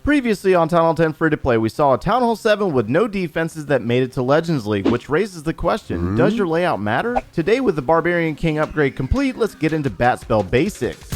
Previously on Town Hall 10 Free to Play, we saw a Town Hall 7 with no defenses that made it to Legends League, which raises the question, does your layout matter? Today with the Barbarian King upgrade complete, let's get into bat spell basics.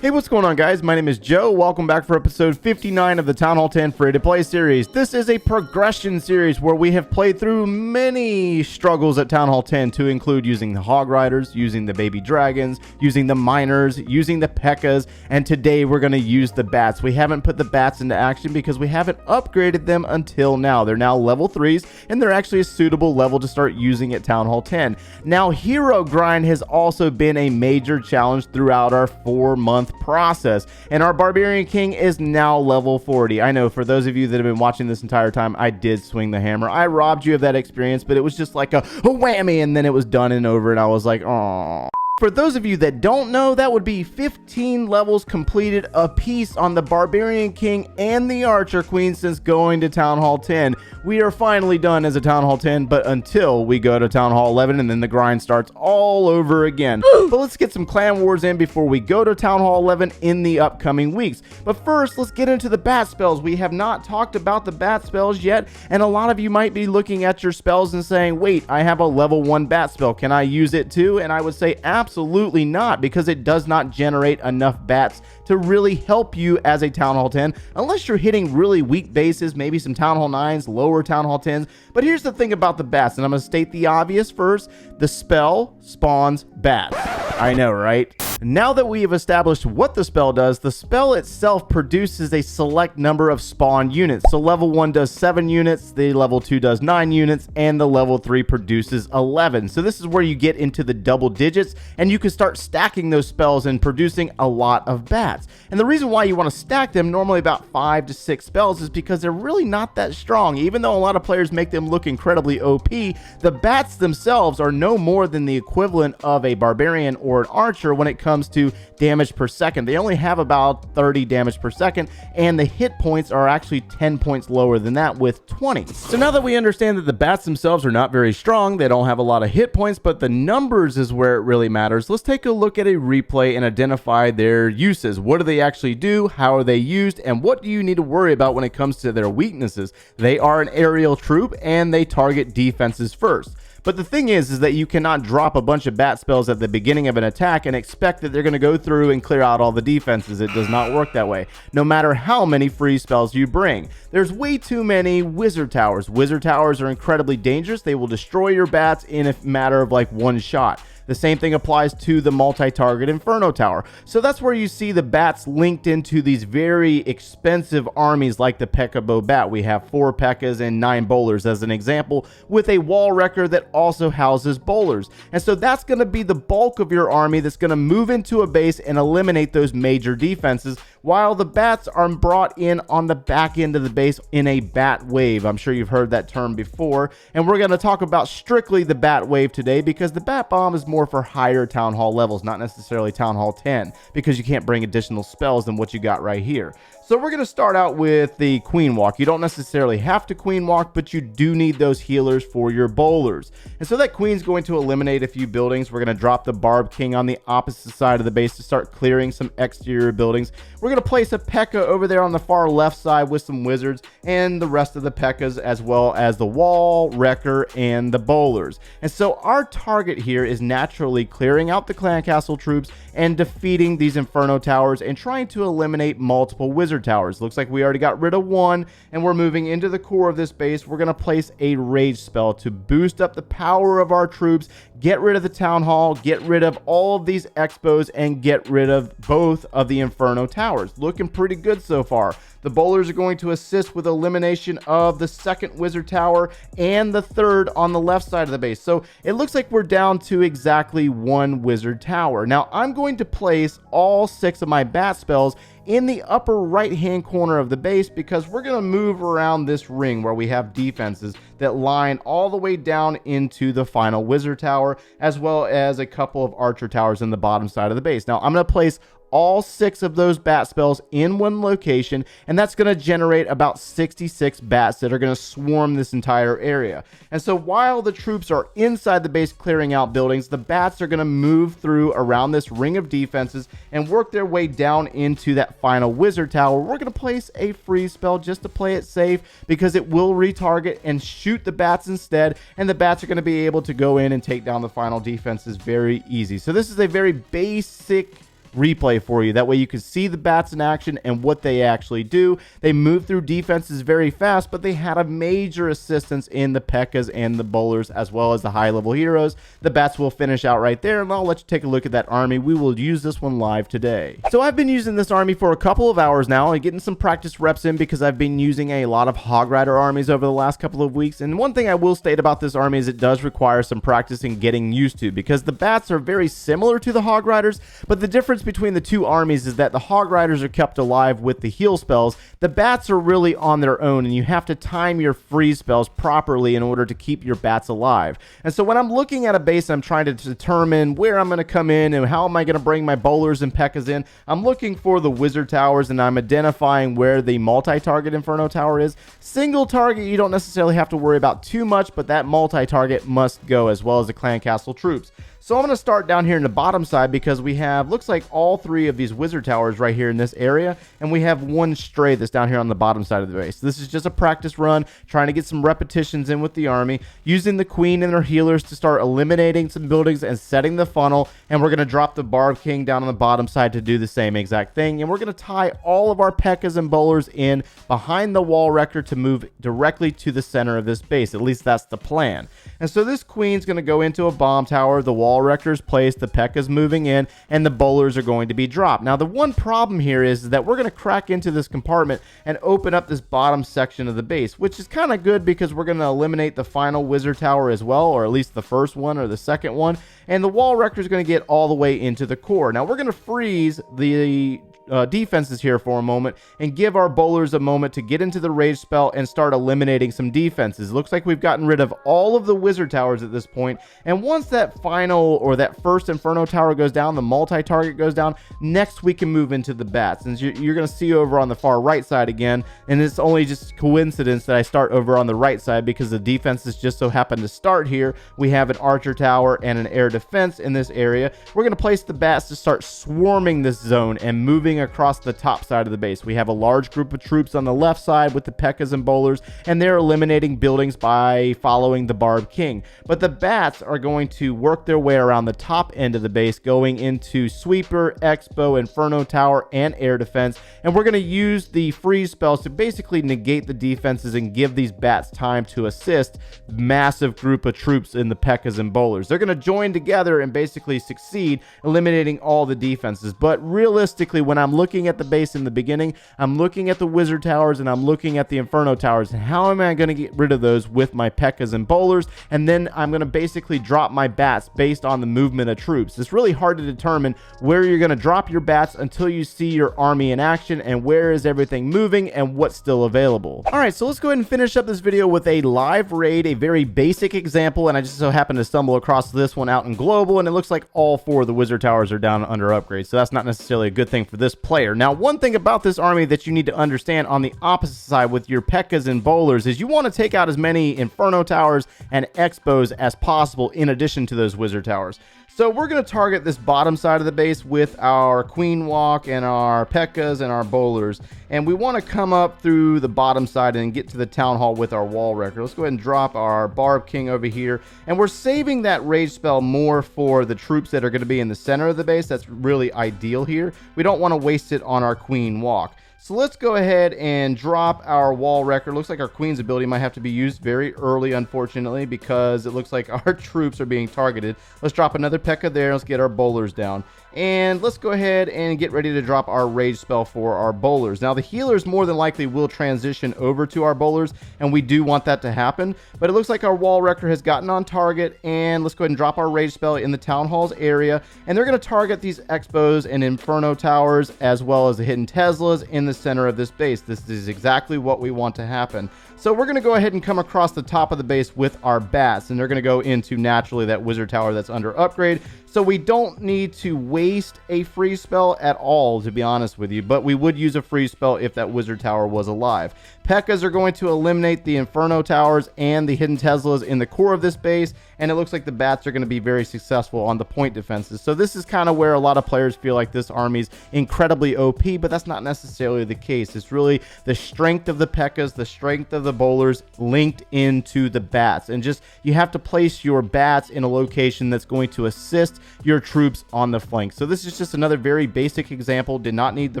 Hey, what's going on, guys? My name is Joe. Welcome back for episode 59 of the Town Hall 10 Free to Play series. This is a progression series where we have played through many struggles at Town Hall 10 to include using the Hog Riders, using the Baby Dragons, using the Miners, using the Pekkas, and today we're going to use the Bats. We haven't put the Bats into action because we haven't upgraded them until now. They're now level 3s, and they're actually a suitable level to start using at Town Hall 10. Now, Hero Grind has also been a major challenge throughout our 4-month process, and our Barbarian King is now level 40. I know for those of you that have been watching this entire time, I did swing the hammer. I robbed you of that experience, but it was just like a whammy, and then it was done and over, and I was like, oh. For those of you that don't know, that would be 15 levels completed apiece on the Barbarian King and the Archer Queen since going to Town Hall 10. We are finally done as a Town Hall 10, but until we go to Town Hall 11, and then the grind starts all over again. But let's get some Clan Wars in before we go to Town Hall 11 in the upcoming weeks. But first, let's get into the bat spells. We have not talked about the bat spells yet, and a lot of you might be looking at your spells and saying, wait, I have a level 1 bat spell. Can I use it too? And I would say absolutely not, because it does not generate enough bats to really help you as a Town Hall 10 unless you're hitting really weak bases, maybe some Town Hall 9s, lower Town Hall 10s. But here's the thing about the bats, and I'm going to state the obvious first. The spell spawns bats. I know, right? Now that we have established what the spell does, the spell itself produces a select number of spawn units. So level 1 does 7 units, the level 2 does 9 units, and the level 3 produces 11. So this is where you get into the double digits, and you can start stacking those spells and producing a lot of bats. And the reason why you want to stack them, normally about 5 to 6 spells, is because they're really not that strong. Even though a lot of players make them look incredibly OP, the bats themselves are no more than the equivalent of a Barbarian or an Archer when it comes to damage per second. They only have about 30 damage per second, and the hit points are actually 10 points lower than that with 20. So now that we understand that the bats themselves are not very strong, they don't have a lot of hit points, but the numbers is where it really matters. Let's take a look at a replay and identify their uses. What do they actually do? How are they used? And what do you need to worry about when it comes to their weaknesses? They are an aerial troop, and they target defenses first. But the thing is that you cannot drop a bunch of bat spells at the beginning of an attack and expect that they're going to go through and clear out all the defenses. It does not work that way, no matter how many free spells you bring. There's way too many wizard towers. Wizard towers are incredibly dangerous. They will destroy your bats in a matter of like one shot. The same thing applies to the multi-target Inferno Tower. So that's where you see the bats linked into these very expensive armies like the Pekka BoBat. We have 4 Pekkas and 9 bowlers as an example, with a wall wrecker that also houses bowlers. And so that's going to be the bulk of your army that's going to move into a base and eliminate those major defenses, while the bats are brought in on the back end of the base in a bat wave. I'm sure you've heard that term before, and we're going to talk about strictly the bat wave today, because the bat bomb is more for higher Town Hall levels, not necessarily Town Hall 10, because you can't bring additional spells than what you got right here. So we're going to start out with the Queen Walk. You don't necessarily have to Queen Walk, but you do need those healers for your bowlers. And so that Queen's going to eliminate a few buildings. We're going to drop the Barb King on the opposite side of the base to start clearing some exterior buildings. We're going to place a Pekka over there on the far left side with some wizards, and the rest of the Pekkas, as well as the wall wrecker and the bowlers. And so our target here is naturally clearing out the Clan Castle troops and defeating these Inferno Towers and trying to eliminate multiple wizard towers. Looks like we already got rid of one, and we're moving into the core of this base. We're going to place a rage spell to boost up the power of our troops, get rid of the Town Hall, get rid of all of these expos, and get rid of both of the Inferno Towers. Looking pretty good so far. The bowlers are going to assist with elimination of the second wizard tower and the third on the left side of the base. So it looks like we're down to exactly 1 wizard tower. Now I'm going to place all 6 of my bat spells in the upper right hand corner of the base, because we're going to move around this ring where we have defenses that line all the way down into the final wizard tower, as well as a couple of archer towers in the bottom side of the base. Now I'm going to place all 6 of those bat spells in one location, and that's going to generate about 66 bats that are going to swarm this entire area. And so while the troops are inside the base clearing out buildings, the bats are going to move through around this ring of defenses and work their way down into that final wizard tower. We're going to place a freeze spell just to play it safe, because it will retarget and shoot the bats instead, and the bats are going to be able to go in and take down the final defenses very easy. So this is a very basic replay for you. That way you can see the bats in action and what they actually do. They move through defenses very fast, but they had a major assistance in the P.E.K.K.A.s and the bowlers, as well as the high level heroes. The bats will finish out right there, and I'll let you take a look at that army. We will use this one live today. So I've been using this army for a couple of hours now and getting some practice reps in, because I've been using a lot of Hog Rider armies over the last couple of weeks. And one thing I will state about this army is it does require some practice and getting used to, because the bats are very similar to the Hog Riders, but the difference between the two armies is that the Hog Riders are kept alive with the heal spells. The bats are really on their own, and you have to time your freeze spells properly in order to keep your bats alive. And so when I'm looking at a base, I'm trying to determine where I'm going to come in and how am I going to bring my bowlers and P.E.K.K.A.s in. I'm looking for the wizard towers, and I'm identifying where the multi-target Inferno Tower is. Single target you don't necessarily have to worry about too much, but that multi-target must go, as well as the clan castle troops. So I'm going to start down here in the bottom side, because we have, looks like all 3 of these wizard towers right here in this area, and we have 1 stray that's down here on the bottom side of the base. This is just a practice run, trying to get some repetitions in with the army, using the queen and her healers to start eliminating some buildings and setting the funnel. And we're going to drop the Barb King down on the bottom side to do the same exact thing. And we're going to tie all of our P.E.K.K.A.s and bowlers in behind the wall wrecker to move directly to the center of this base. At least that's the plan. And so this queen's going to go into a bomb tower, the wall wrecker's placed, the P.E.K.K.A.s moving in, and the bowlers are going to be dropped. Now the one problem here is that we're going to crack into this compartment and open up this bottom section of the base, which is kind of good, because we're going to eliminate the final wizard tower as well, or at least the first one or the second one, and the wall wrecker is going to get all the way into the core. Now we're going to freeze the defenses here for a moment and give our bowlers a moment to get into the rage spell and start eliminating some defenses. Looks like we've gotten rid of all of the wizard towers at this point, and once that final, or that first Inferno Tower goes down, the multi-target goes down, next we can move into the bats. And you're going to see over on the far right side again, and it's only just coincidence that I start over on the right side, because the defenses just so happen to start here. We have an archer tower and an air defense in this area. We're going to place the bats to start swarming this zone and moving across the top side of the base. We have a large group of troops on the left side with the P.E.K.K.A.s and bowlers, and they're eliminating buildings by following the Barb King. But the bats are going to work their way around the top end of the base, going into Sweeper, Expo, Inferno Tower, and Air Defense. And we're going to use the freeze spells to basically negate the defenses and give these bats time to assist massive group of troops in the P.E.K.K.A.s and bowlers. They're going to join together and basically succeed, eliminating all the defenses. But realistically, when I'm looking at the base in the beginning, I'm looking at the wizard towers and I'm looking at the Inferno Towers, and how am I going to get rid of those with my P.E.K.K.A.s and bowlers? And then I'm going to basically drop my bats based on the movement of troops. It's really hard to determine where you're going to drop your bats until you see your army in action and where is everything moving and what's still available. All right, so let's go ahead and finish up this video with a live raid, a very basic example, and I just so happened to stumble across this one out in global, and it looks like all 4 of the wizard towers are down under upgrade, so that's not necessarily a good thing for this player. Now, one thing about this army that you need to understand on the opposite side with your P.E.K.K.A.s and bowlers is you want to take out as many Inferno Towers and Expos as possible in addition to those wizard towers. So we're going to target this bottom side of the base with our Queen Walk and our P.E.K.K.A.s and our bowlers. And we want to come up through the bottom side and get to the Town Hall with our Wall Wrecker. Let's go ahead and drop our Barb King over here. And we're saving that rage spell more for the troops that are going to be in the center of the base. That's really ideal here. We don't want to waste it on our Queen Walk. So let's go ahead and drop our Wall Wrecker. Looks like our Queen's ability might have to be used very early, unfortunately, because it looks like our troops are being targeted. Let's drop another P.E.K.K.A. there. Let's get our bowlers down. And let's go ahead and get ready to drop our rage spell for our bowlers. Now, the healers more than likely will transition over to our bowlers, and we do want that to happen. But it looks like our Wall Wrecker has gotten on target, and let's go ahead and drop our rage spell in the Town Hall's area. And they're going to target these Expos and Inferno Towers, as well as the hidden Teslas in the center of this base. This is exactly what we want to happen. So we're going to go ahead and come across the top of the base with our bats, and they're going to go into naturally that wizard tower that's under upgrade. So we don't need to waste a freeze spell at all, to be honest with you, but we would use a freeze spell if that wizard tower was alive. Pekkas are going to eliminate the Inferno towers and the hidden Teslas in the core of this base, and it looks like the bats are going to be very successful on the point defenses. So this is kind of where a lot of players feel like this army's incredibly OP, but that's not necessarily the case. It's really the strength of the Pekkas, the strength of the bowlers linked into the bats, and just you have to place your bats in a location that's going to assist your troops on the flank. So this is just another very basic example. Did not need the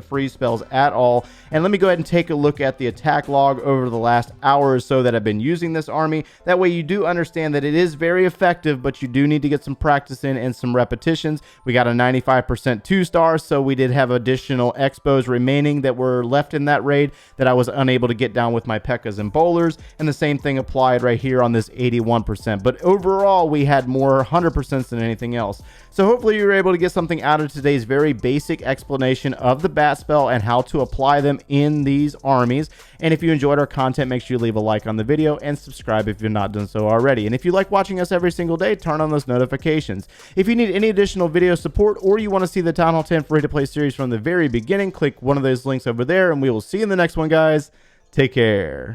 freeze spells at all. And let me go ahead and take a look at the attack log over the last hour or so that I've been using this army. That way you do understand that it is very effective, but you do need to get some practice in and some repetitions. We got a 95% 2-star, so we did have additional expos remaining that were left in that raid that I was unable to get down with my Pekkas and bowlers, and the same thing applied right here on this 81%. But overall, we had more 100% than anything else. So hopefully you were able to get something out of today's very basic explanation of the bat spell and how to apply them in these armies. And if you enjoyed our content, make sure you leave a like on the video and subscribe if you've not done so already. And if you like watching us every single day, turn on those notifications. If you need any additional video support, or you want to see the Town Hall 10 free-to-play series from the very beginning, click one of those links over there, and we will see you in the next one, guys. Take care.